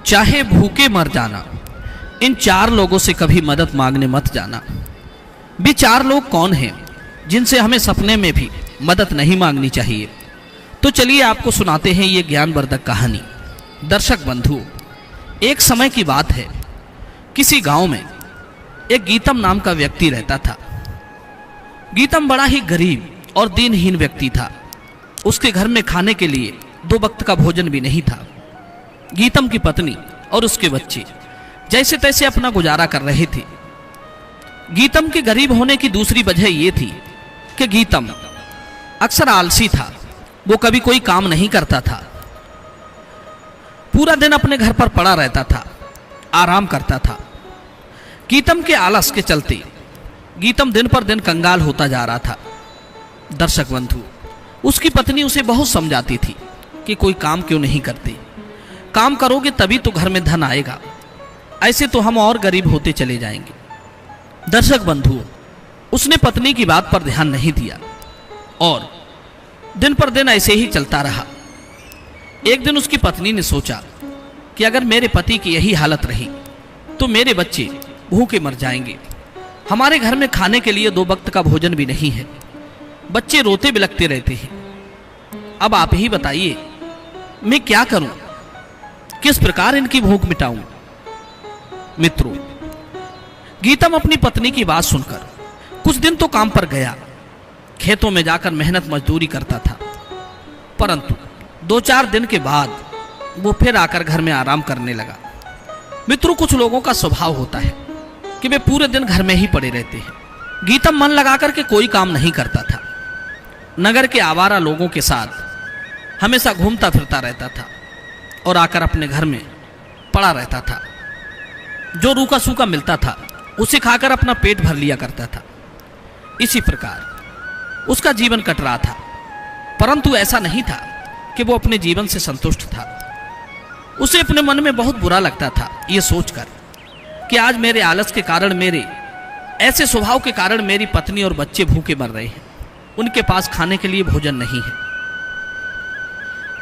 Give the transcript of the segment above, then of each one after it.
चाहे भूखे मर जाना, इन चार लोगों से कभी मदद मांगने मत जाना। भी चार लोग कौन हैं जिनसे हमें सपने में भी मदद नहीं मांगनी चाहिए? तो चलिए आपको सुनाते हैं ये ज्ञानवर्धक कहानी। दर्शक बंधु, एक समय की बात है, किसी गांव में एक गीतम नाम का व्यक्ति रहता था। गीतम बड़ा ही गरीब और दीनहीन व्यक्ति था। उसके घर में खाने के लिए 2 वक्त का भोजन भी नहीं था। गीतम की पत्नी और उसके बच्चे जैसे तैसे अपना गुजारा कर रहे थे। गीतम के गरीब होने की दूसरी वजह यह थी कि गीतम अक्सर आलसी था। वो कभी कोई काम नहीं करता था, पूरा दिन अपने घर पर पड़ा रहता था, आराम करता था। गीतम के आलस के चलते गीतम दिन पर दिन कंगाल होता जा रहा था। दर्शक बंधु, उसकी पत्नी उसे बहुत समझाती थी कि कोई काम क्यों नहीं करते, काम करोगे तभी तो घर में धन आएगा, ऐसे तो हम और गरीब होते चले जाएंगे। दर्शक बंधु, उसने पत्नी की बात पर ध्यान नहीं दिया और दिन पर दिन ऐसे ही चलता रहा। एक दिन उसकी पत्नी ने सोचा कि अगर मेरे पति की यही हालत रही तो मेरे बच्चे भूखे मर जाएंगे। हमारे घर में खाने के लिए 2 वक्त का भोजन भी नहीं है, बच्चे रोते बिलखते रहते हैं। अब आप ही बताइए, मैं क्या करूं, किस प्रकार इनकी भूख मिटाऊं? मित्रों, गीतम अपनी पत्नी की बात सुनकर कुछ दिन तो काम पर गया, खेतों में जाकर मेहनत मजदूरी करता था। परंतु 2-4 दिन के बाद वो फिर आकर घर में आराम करने लगा। मित्रों, कुछ लोगों का स्वभाव होता है कि वे पूरे दिन घर में ही पड़े रहते हैं। गीतम मन लगाकर के कोई काम नहीं करता था। नगर के आवारा लोगों के साथ हमेशा घूमता फिरता रहता था और आकर अपने घर में पड़ा रहता था। जो रूखा सूखा मिलता था उसे खाकर अपना पेट भर लिया करता था। इसी प्रकार उसका जीवन कट रहा था। परंतु ऐसा नहीं था कि वो अपने जीवन से संतुष्ट था। उसे अपने मन में बहुत बुरा लगता था ये सोचकर कि आज मेरे आलस के कारण, मेरे ऐसे स्वभाव के कारण मेरी पत्नी और बच्चे भूखे मर रहे हैं। उनके पास खाने के लिए भोजन नहीं है।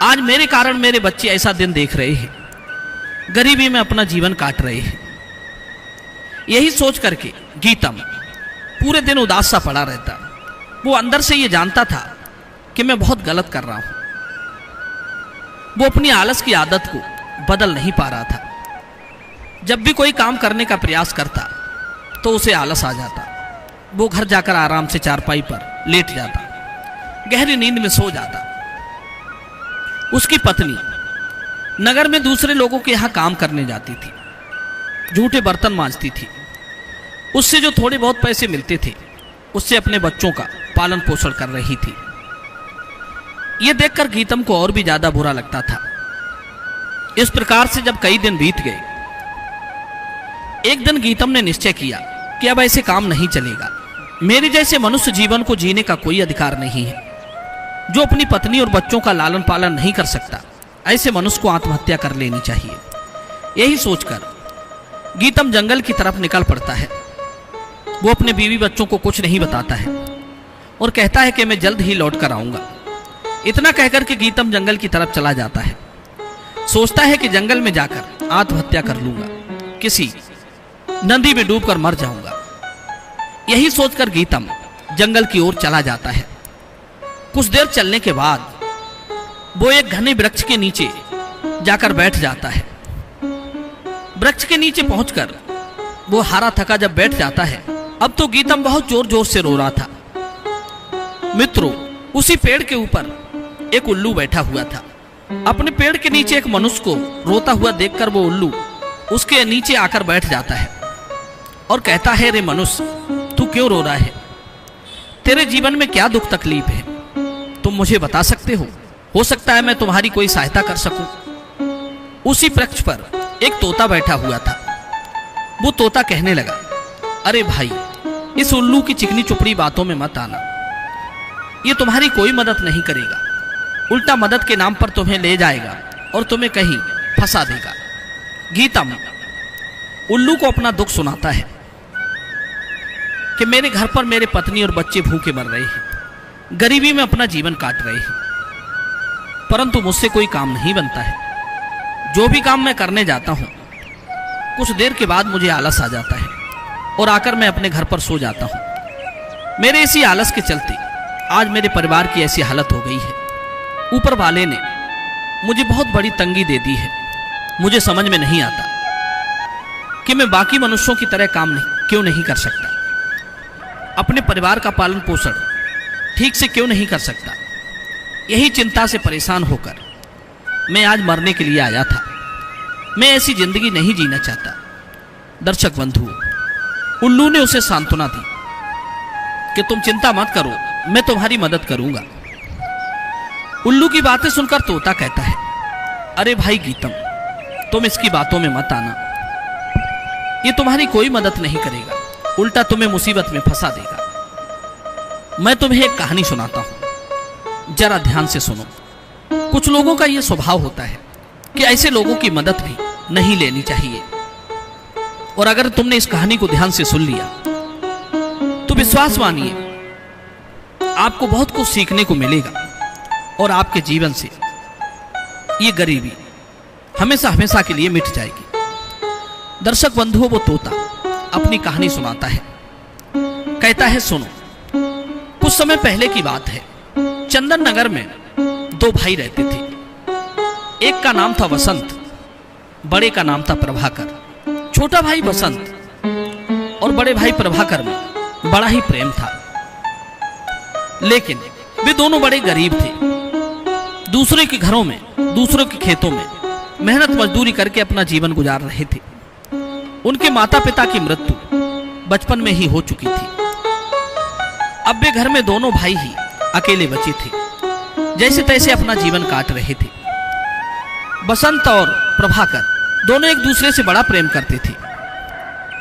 आज मेरे कारण मेरे बच्चे ऐसा दिन देख रहे हैं, गरीबी में अपना जीवन काट रहे हैं। यही सोच करके गीतम पूरे दिन उदास सा पड़ा रहता। वो अंदर से ये जानता था कि मैं बहुत गलत कर रहा हूं। वो अपनी आलस की आदत को बदल नहीं पा रहा था। जब भी कोई काम करने का प्रयास करता तो उसे आलस आ जाता। वो घर जाकर आराम से चारपाई पर लेट जाता, गहरी नींद में सो जाता। उसकी पत्नी नगर में दूसरे लोगों के यहां काम करने जाती थी, झूठे बर्तन मांजती थी। उससे जो थोड़े बहुत पैसे मिलते थे उससे अपने बच्चों का पालन पोषण कर रही थी। यह देखकर गीतम को और भी ज्यादा बुरा लगता था। इस प्रकार से जब कई दिन बीत गए, एक दिन गीतम ने निश्चय किया कि अब ऐसे काम नहीं चलेगा। मेरे जैसे मनुष्य जीवन को जीने का कोई अधिकार नहीं है। जो अपनी पत्नी और बच्चों का लालन पालन नहीं कर सकता, ऐसे मनुष्य को आत्महत्या कर लेनी चाहिए। यही सोचकर गीतम जंगल की तरफ निकल पड़ता है। वो अपने बीवी बच्चों को कुछ नहीं बताता है और कहता है कि मैं जल्द ही लौट कर आऊंगा। इतना कहकर के गीतम जंगल की तरफ चला जाता है। सोचता है कि जंगल में जाकर आत्महत्या कर लूंगा, किसी नदी में डूबकर मर जाऊंगा। यही सोचकर गीतम जंगल की ओर चला जाता है। कुछ देर चलने के बाद वो एक घने वृक्ष के नीचे जाकर बैठ जाता है। वृक्ष के नीचे पहुंचकर वो हारा थका जब बैठ जाता है, अब तो गीतम बहुत जोर जोर से रो रहा था। मित्रों, उसी पेड़ के ऊपर एक उल्लू बैठा हुआ था। अपने पेड़ के नीचे एक मनुष्य को रोता हुआ देखकर वो उल्लू उसके नीचे आकर बैठ जाता है और कहता है, रे मनुष्य, तू क्यों रो रहा है? तेरे जीवन में क्या दुख तकलीफ है? तुम मुझे बता सकते हो सकता है मैं तुम्हारी कोई सहायता कर सकूं। उसी वृक्ष पर एक तोता बैठा हुआ था। वो तोता कहने लगा, अरे भाई, इस उल्लू की चिकनी चुपड़ी बातों में मत आना। ये तुम्हारी कोई मदद नहीं करेगा, उल्टा मदद के नाम पर तुम्हें ले जाएगा और तुम्हें कहीं फंसा देगा। गीतम उल्लू को अपना दुख सुनाता है कि मेरे घर पर मेरे पत्नी और बच्चे भूखे मर रहे हैं, गरीबी में अपना जीवन काट रहे हैं, परंतु मुझसे कोई काम नहीं बनता है। जो भी काम मैं करने जाता हूँ कुछ देर के बाद मुझे आलस आ जाता है और आकर मैं अपने घर पर सो जाता हूँ। मेरे इसी आलस के चलते आज मेरे परिवार की ऐसी हालत हो गई है। ऊपर वाले ने मुझे बहुत बड़ी तंगी दे दी है। मुझे समझ में नहीं आता कि मैं बाकी मनुष्यों की तरह काम क्यों नहीं कर सकता, अपने परिवार का पालन पोषण ठीक से क्यों नहीं कर सकता। यही चिंता से परेशान होकर मैं आज मरने के लिए आया था। मैं ऐसी जिंदगी नहीं जीना चाहता। दर्शक बंधु, उल्लू ने उसे सांत्वना दी कि तुम चिंता मत करो, मैं तुम्हारी मदद करूंगा। उल्लू की बातें सुनकर तोता कहता है, अरे भाई गीतम, तुम इसकी बातों में मत आना। ये तुम्हारी कोई मदद नहीं करेगा, उल्टा तुम्हें मुसीबत में फंसा देगा। मैं तुम्हें एक कहानी सुनाता हूं, जरा ध्यान से सुनो। कुछ लोगों का यह स्वभाव होता है कि ऐसे लोगों की मदद भी नहीं लेनी चाहिए। और अगर तुमने इस कहानी को ध्यान से सुन लिया तो विश्वास मानिए आपको बहुत कुछ सीखने को मिलेगा और आपके जीवन से ये गरीबी हमेशा हमेशा के लिए मिट जाएगी। दर्शक बंधुओं, वो तोता अपनी कहानी सुनाता है। कहता है, सुनो, कुछ समय पहले की बात है। चंदन नगर में दो भाई रहते थे। एक का नाम था वसंत, बड़े का नाम था प्रभाकर। छोटा भाई वसंत और बड़े भाई प्रभाकर में बड़ा ही प्रेम था, लेकिन वे दोनों बड़े गरीब थे। दूसरे के घरों में, दूसरों के खेतों में मेहनत मजदूरी करके अपना जीवन गुजार रहे थे। उनके माता पिता की मृत्यु बचपन में ही हो चुकी थी। अब वे घर में दोनों भाई ही अकेले बचे थे, जैसे तैसे अपना जीवन काट रहे थे। बसंत और प्रभाकर दोनों एक दूसरे से बड़ा प्रेम करते थे।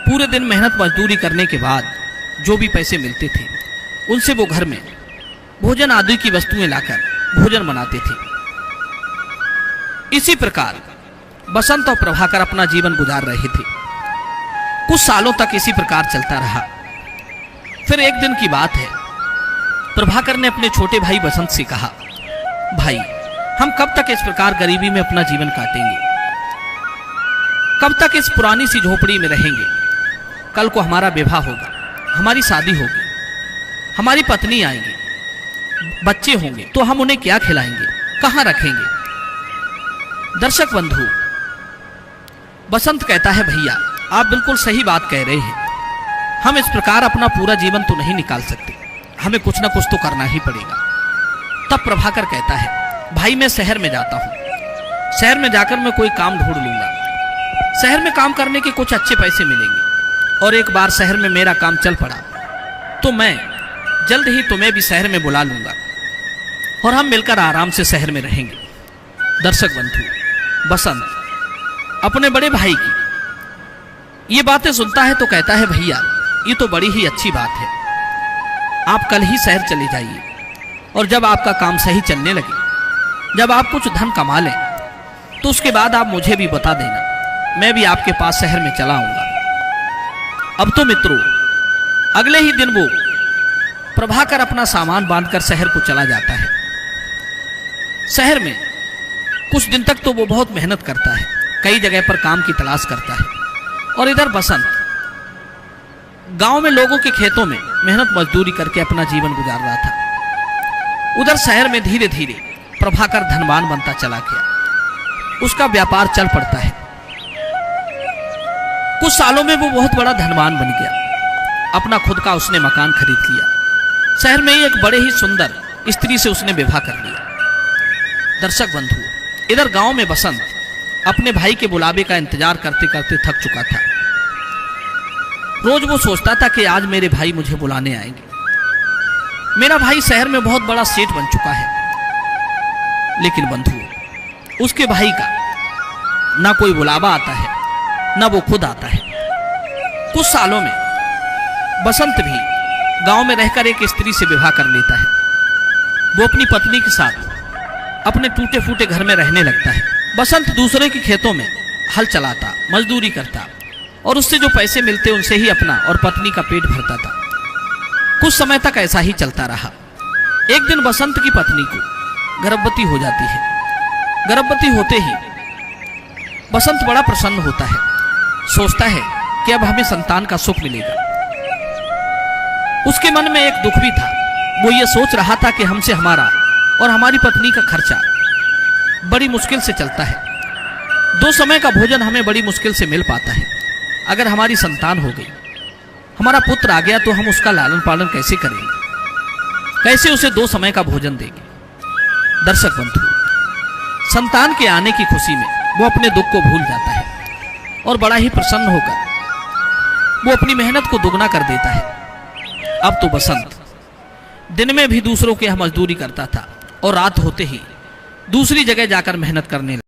पूरे दिन मेहनत मजदूरी करने के बाद जो भी पैसे मिलते थे उनसे वो घर में भोजन आदि की वस्तुएं लाकर भोजन बनाते थे। इसी प्रकार बसंत और प्रभाकर अपना जीवन गुजार रहे थे। कुछ सालों तक इसी प्रकार चलता रहा। फिर एक दिन की बात है, प्रभाकर ने अपने छोटे भाई बसंत से कहा, भाई, हम कब तक इस प्रकार गरीबी में अपना जीवन काटेंगे? कब तक इस पुरानी सी झोपड़ी में रहेंगे? कल को हमारा विवाह होगा, हमारी शादी होगी, हमारी पत्नी आएंगी, बच्चे होंगे, तो हम उन्हें क्या खिलाएंगे, कहां रखेंगे? दर्शक बंधु, बसंत कहता है, भैया आप बिल्कुल सही बात कह रहे हैं। हम इस प्रकार अपना पूरा जीवन तो नहीं निकाल सकते, हमें कुछ ना कुछ तो करना ही पड़ेगा। तब प्रभाकर कहता है, भाई मैं शहर में जाता हूं, शहर में जाकर मैं कोई काम ढूंढ लूंगा। शहर में काम करने के कुछ अच्छे पैसे मिलेंगे, और एक बार शहर में मेरा काम चल पड़ा तो मैं जल्द ही तुम्हें भी शहर में बुला लूंगा और हम मिलकर आराम से शहर में रहेंगे। दर्शक बंधु, बसंत अपने बड़े भाई की ये बातें सुनता है तो कहता है, भैया ये तो बड़ी ही अच्छी बात है। आप कल ही शहर चले जाइए और जब आपका काम सही चलने लगे, जब आप कुछ धन कमा लें तो उसके बाद आप मुझे भी बता देना, मैं भी आपके पास शहर में चला आऊंगा। अब तो मित्रों, अगले ही दिन वो प्रभाकर अपना सामान बांधकर शहर को चला जाता है। शहर में कुछ दिन तक तो वो बहुत मेहनत करता है, कई जगह पर काम की तलाश करता है, और इधर बसंत गांव में लोगों के खेतों में मेहनत मजदूरी करके अपना जीवन गुजार रहा था। उधर शहर में धीरे धीरे प्रभाकर धनवान बनता चला गया, उसका व्यापार चल पड़ता है। कुछ सालों में वो बहुत बड़ा धनवान बन गया, अपना खुद का उसने मकान खरीद लिया। शहर में ही एक बड़े ही सुंदर स्त्री से उसने विवाह कर लिया। दर्शक बंधु, इधर गांव में बसंत अपने भाई के बुलावे का इंतजार करते करते थक चुका था। रोज वो सोचता था कि आज मेरे भाई मुझे बुलाने आएंगे। मेरा भाई शहर में बहुत बड़ा सेठ बन चुका है, लेकिन बंधु, उसके भाई का ना कोई बुलावा आता है, ना वो खुद आता है। कुछ सालों में बसंत भी गांव में रहकर एक स्त्री से विवाह कर लेता है। वो अपनी पत्नी के साथ अपने टूटे फूटे घर में रहने लगता है। बसंत दूसरे के खेतों में हल चलाता, मजदूरी करता, और उससे जो पैसे मिलते उनसे ही अपना और पत्नी का पेट भरता था। कुछ समय तक ऐसा ही चलता रहा। एक दिन बसंत की पत्नी को गर्भवती हो जाती है। गर्भवती होते ही बसंत बड़ा प्रसन्न होता है, सोचता है कि अब हमें संतान का सुख मिलेगा। उसके मन में एक दुख भी था। वो ये सोच रहा था कि हमसे हमारा और हमारी पत्नी का खर्चा बड़ी मुश्किल से चलता है। 2 समय का भोजन हमें बड़ी मुश्किल से मिल पाता है। अगर हमारी संतान हो गई, हमारा पुत्र आ गया, तो हम उसका लालन पालन कैसे करेंगे, कैसे उसे 2 समय का भोजन देंगे। दर्शक बंधु, संतान के आने की खुशी में वो अपने दुख को भूल जाता है और बड़ा ही प्रसन्न होकर वो अपनी मेहनत को दुगना कर देता है। अब तो बसंत दिन में भी दूसरों के यहाँ मजदूरी करता था और रात होते ही दूसरी जगह जाकर मेहनत करने लगा।